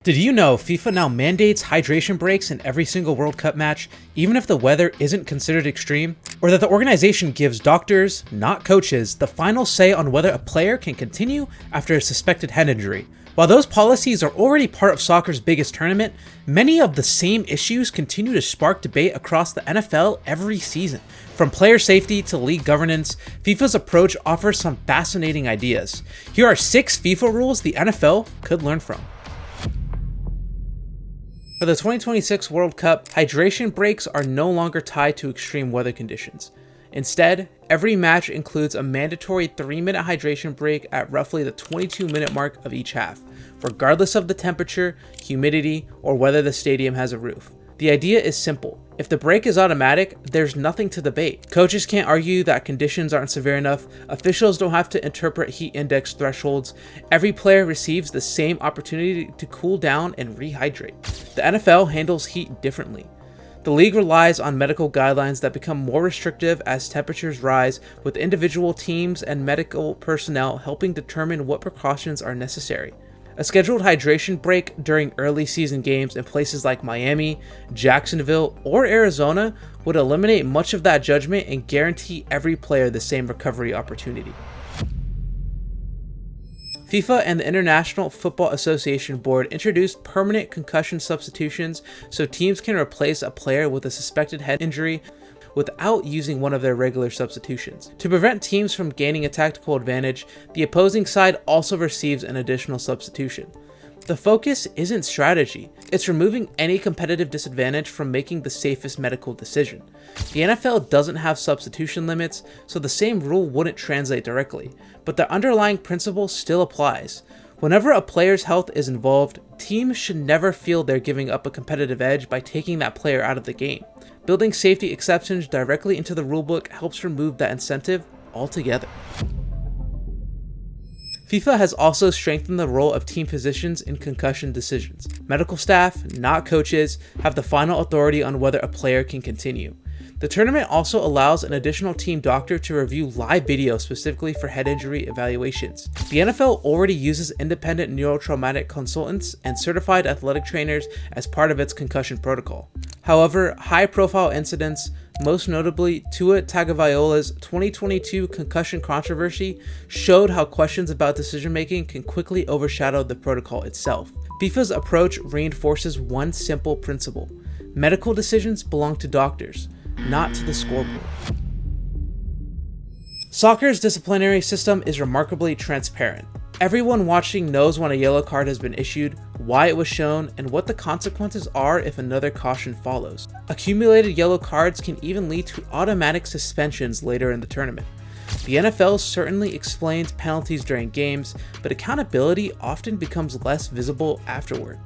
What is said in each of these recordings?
Did you know FIFA now mandates hydration breaks in every single World Cup match, even if the weather isn't considered extreme? Or that the organization gives doctors, not coaches, the final say on whether a player can continue after a suspected head injury? While those policies are already part of soccer's biggest tournament, many of the same issues continue to spark debate across the NFL every season. From player safety to league governance, FIFA's approach offers some fascinating ideas. Here are 6 FIFA rules the NFL could learn from. For the 2026 World Cup, hydration breaks are no longer tied to extreme weather conditions. Instead, every match includes a mandatory 3-minute hydration break at roughly the 22-minute mark of each half, regardless of the temperature, humidity, or whether the stadium has a roof. The idea is simple. If the break is automatic, there's nothing to debate. Coaches can't argue that conditions aren't severe enough, officials don't have to interpret heat index thresholds, every player receives the same opportunity to cool down and rehydrate. The NFL handles heat differently. The league relies on medical guidelines that become more restrictive as temperatures rise, with individual teams and medical personnel helping determine what precautions are necessary. A scheduled hydration break during early season games in places like Miami, Jacksonville, or Arizona would eliminate much of that judgment and guarantee every player the same recovery opportunity. FIFA and the International Football Association Board introduced permanent concussion substitutions so teams can replace a player with a suspected head injury without using one of their regular substitutions. To prevent teams from gaining a tactical advantage, the opposing side also receives an additional substitution. The focus isn't strategy, it's removing any competitive disadvantage from making the safest medical decision. The NFL doesn't have substitution limits, so the same rule wouldn't translate directly, but the underlying principle still applies. Whenever a player's health is involved, teams should never feel they're giving up a competitive edge by taking that player out of the game. Building safety exceptions directly into the rulebook helps remove that incentive altogether. FIFA has also strengthened the role of team physicians in concussion decisions. Medical staff, not coaches, have the final authority on whether a player can continue. The tournament also allows an additional team doctor to review live video specifically for head injury evaluations. The NFL already uses independent neurotraumatic consultants and certified athletic trainers as part of its concussion protocol. However, high-profile incidents, most notably Tua Tagovailoa's 2022 concussion controversy, showed how questions about decision-making can quickly overshadow the protocol itself. FIFA's approach reinforces one simple principle: medical decisions belong to doctors, not to the scoreboard. Soccer's disciplinary system is remarkably transparent. Everyone watching knows when a yellow card has been issued, why it was shown, and what the consequences are if another caution follows. Accumulated yellow cards can even lead to automatic suspensions later in the tournament. The NFL certainly explains penalties during games, but accountability often becomes less visible afterward.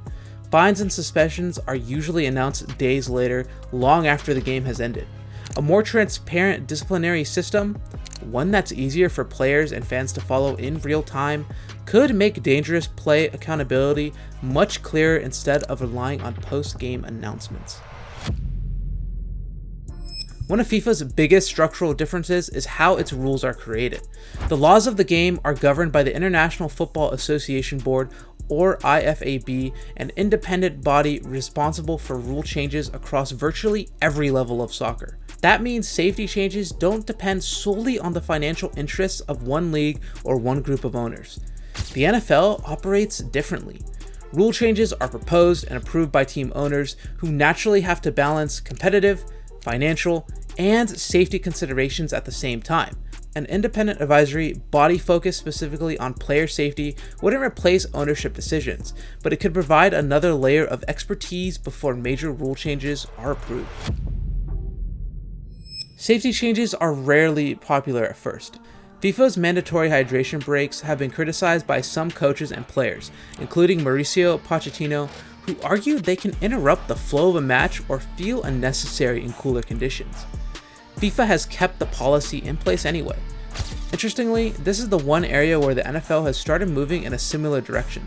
Fines and suspensions are usually announced days later, long after the game has ended. A more transparent disciplinary system, one that's easier for players and fans to follow in real time, could make dangerous play accountability much clearer instead of relying on post-game announcements. One of FIFA's biggest structural differences is how its rules are created. The laws of the game are governed by the International Football Association Board, or IFAB, an independent body responsible for rule changes across virtually every level of soccer. That means safety changes don't depend solely on the financial interests of one league or one group of owners. The NFL operates differently. Rule changes are proposed and approved by team owners who naturally have to balance competitive, financial, and safety considerations at the same time. An independent advisory body focused specifically on player safety wouldn't replace ownership decisions, but it could provide another layer of expertise before major rule changes are approved. Safety changes are rarely popular at first. FIFA's mandatory hydration breaks have been criticized by some coaches and players, including Mauricio Pochettino, who argue they can interrupt the flow of a match or feel unnecessary in cooler conditions. FIFA has kept the policy in place anyway. Interestingly, this is the one area where the NFL has started moving in a similar direction.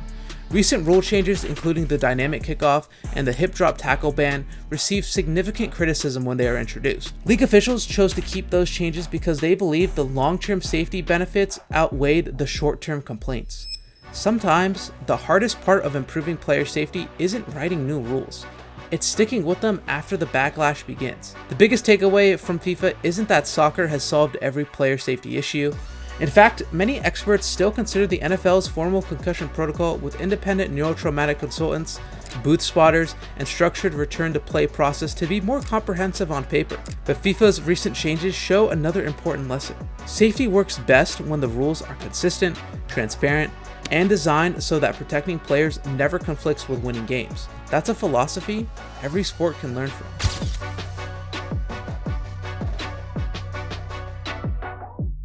Recent rule changes, including the dynamic kickoff and the hip drop tackle ban, received significant criticism when they were introduced. League officials chose to keep those changes because they believed the long-term safety benefits outweighed the short-term complaints. Sometimes, the hardest part of improving player safety isn't writing new rules. It's sticking with them after the backlash begins. The biggest takeaway from FIFA isn't that soccer has solved every player safety issue. In fact, many experts still consider the NFL's formal concussion protocol with independent neurotraumatic consultants, booth spotters, and structured return to play process to be more comprehensive on paper. But FIFA's recent changes show another important lesson. Safety works best when the rules are consistent, transparent, and designed so that protecting players never conflicts with winning games. That's a philosophy every sport can learn from.